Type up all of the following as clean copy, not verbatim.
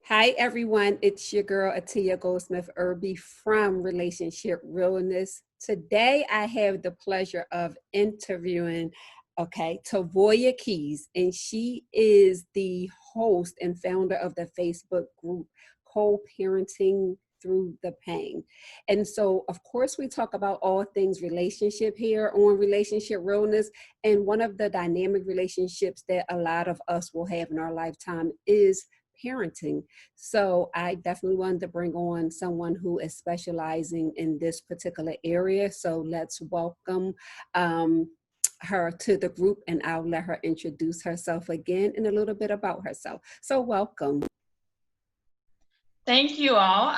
Hi, everyone. It's your girl, Atia Goldsmith Irby from Relationship Realness. Today, I have the pleasure of interviewing, Tavoia Keys, and she is the host and founder of the Facebook group Co-Parenting Through the Pain. And so, of course, we talk about all things relationship here on Relationship Realness. And one of the dynamic relationships that a lot of us will have in our lifetime is parenting. So I definitely wanted to bring on someone who is specializing in this particular area. So let's welcome her to the group, and I'll let her introduce herself again and a little bit about herself. So welcome. Thank you all.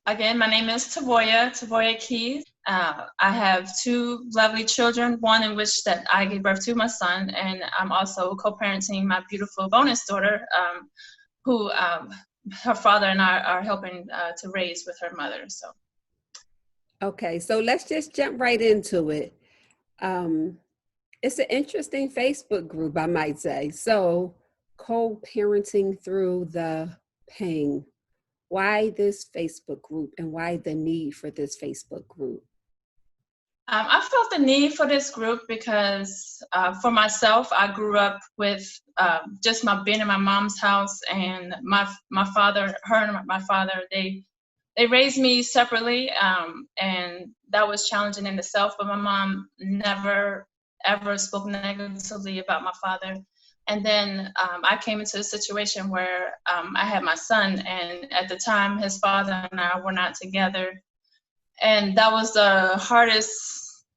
Again, my name is Tavoia Keys. I have two lovely children, one in which that I gave birth to, my son, and I'm also co-parenting my beautiful bonus daughter, who her father and I are helping to raise with her mother. So, okay, so let's just jump right into it. It's an interesting Facebook group, I might say. So, co-parenting through the pain. Why this Facebook group, and why the need for this Facebook group? I felt the need for this group because for myself, I grew up with just being in my mom's house, and my father, her and my father, they raised me separately, and that was challenging in itself. But my mom never ever spoke negatively about my father. And then I came into a situation where I had my son, and at the time, his father and I were not together. And that was the hardest,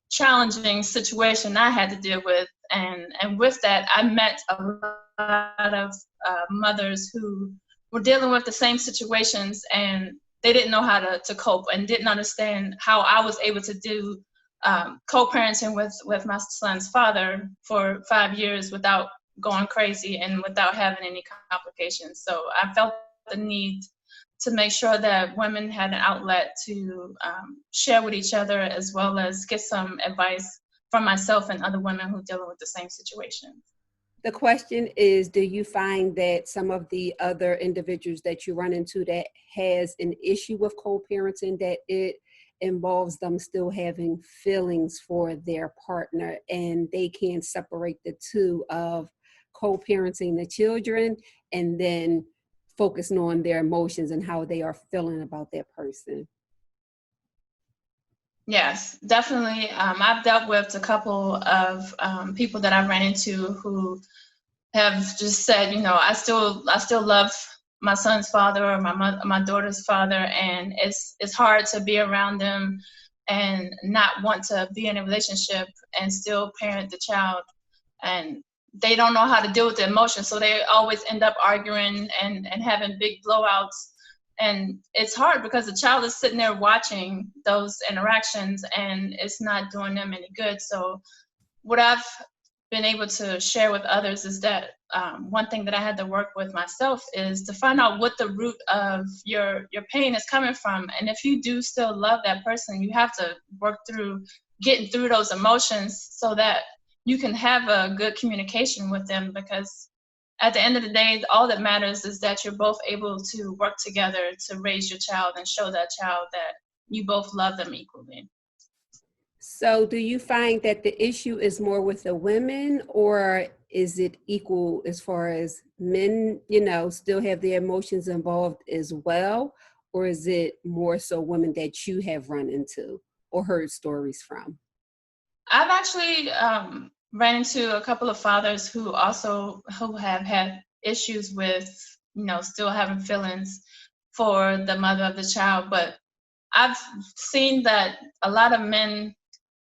challenging situation I had to deal with. And with that, I met a lot of mothers who were dealing with the same situations, and they didn't know how to cope and didn't understand how I was able to do co-parenting with my son's father for 5 years without going crazy and without having any complications. So I felt the need to make sure that women had an outlet to share with each other, as well as get some advice from myself and other women who are dealing with the same situation. The question is, do you find that some of the other individuals that you run into that has an issue with co-parenting, that it involves them still having feelings for their partner, and they can't separate the two of co-parenting the children and then focusing on their emotions and how they are feeling about that person? Yes, definitely. I've dealt with a couple of people that I ran into who have just said, I still love my son's father or my daughter's father, and it's hard to be around them and not want to be in a relationship and still parent the child. And they don't know how to deal with the emotions, so they always end up arguing and having big blowouts. And it's hard because the child is sitting there watching those interactions, and it's not doing them any good. So what I've been able to share with others is that one thing that I had to work with myself is to find out what the root of your pain is coming from. And if you do still love that person, you have to work through getting through those emotions so that you can have a good communication with them, because at the end of the day, all that matters is that you're both able to work together to raise your child and show that child that you both love them equally. So do you find that the issue is more with the women, or is it equal as far as men, still have their emotions involved as well? Or is it more so women that you have run into or heard stories from? I've actually ran into a couple of fathers who have had issues with, still having feelings for the mother of the child. But I've seen that a lot of men,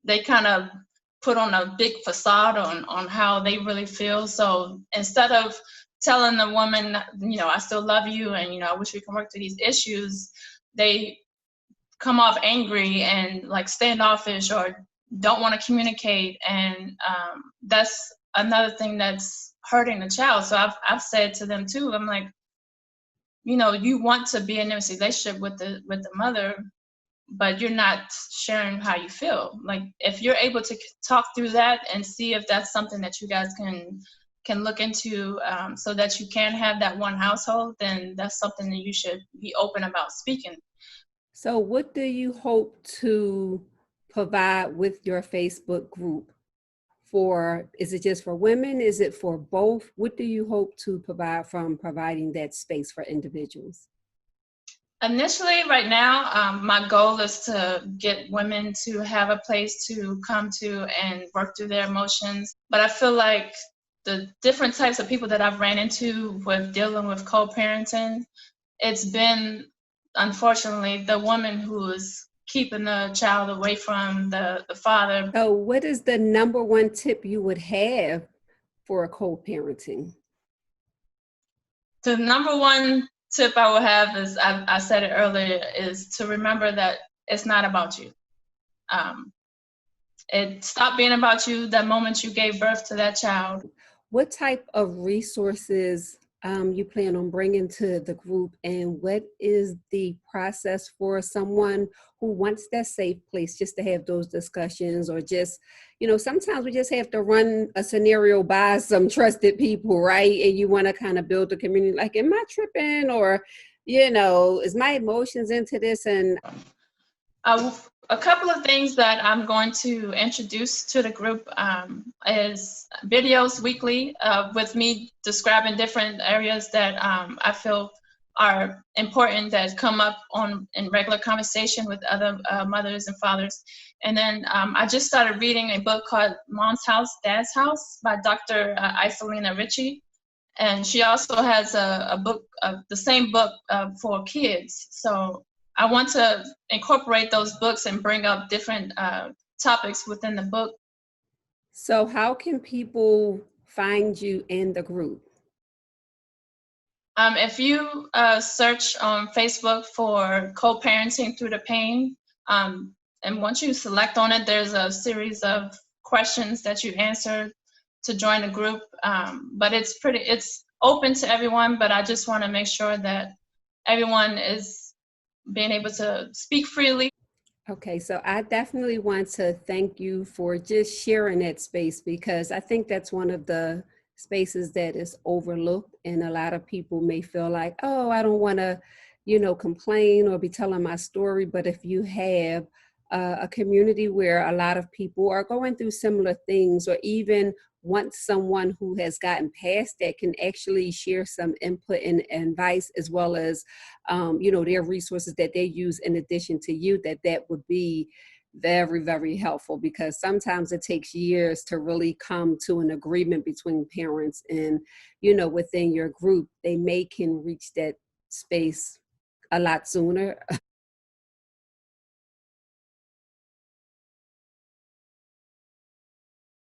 they kind of put on a big facade on how they really feel. So instead of telling the woman, I still love you and, I wish we can work through these issues, they come off angry and like standoffish or don't want to communicate. And that's another thing that's hurting the child. So I've said to them too, I'm like, you want to be in this relationship with the mother, but you're not sharing how you feel. Like, if you're able to talk through that and see if that's something that you guys can can look into so that you can have that one household, then that's something that you should be open about speaking. So what do you hope to provide with your Facebook group? For, is it just for women? Is it for both? What do you hope to provide from providing that space for individuals? Initially, right now, my goal is to get women to have a place to come to and work through their emotions. But I feel like the different types of people that I've ran into with dealing with co-parenting, it's been, unfortunately, the woman who is keeping the child away from the father. So what is the number one tip you would have for co-parenting? The number one tip I will have is, I said it earlier, is to remember that it's not about you. It stopped being about you the moment you gave birth to that child. What type of resources you plan on bringing to the group, and what is the process for someone who wants that safe place just to have those discussions, or just, sometimes we just have to run a scenario by some trusted people, right? And you want to kind of build a community, like, am I tripping, or, is my emotions into this? And a couple of things that I'm going to introduce to the group is videos weekly with me describing different areas that I feel are important that come up in regular conversation with other mothers and fathers. And then I just started reading a book called Mom's House, Dad's House by Dr. Isolina Ritchie. And she also has a book, the same book for kids. So I want to incorporate those books and bring up different topics within the book. so how can people find you in the group? If you search on Facebook for co-parenting through the pain, and once you select on it, there's a series of questions that you answer to join the group. But it's open to everyone, but I just want to make sure that everyone is being able to speak freely. Okay, so I definitely want to thank you for just sharing that space, because I think that's one of the spaces that is overlooked, and a lot of people may feel like, oh, I don't want to, complain or be telling my story. But if you have a community where a lot of people are going through similar things, or even want someone who has gotten past that can actually share some input and advice, as well as their resources that they use in addition to you, that would be very, very helpful, because sometimes it takes years to really come to an agreement between parents. And within your group, they can reach that space a lot sooner.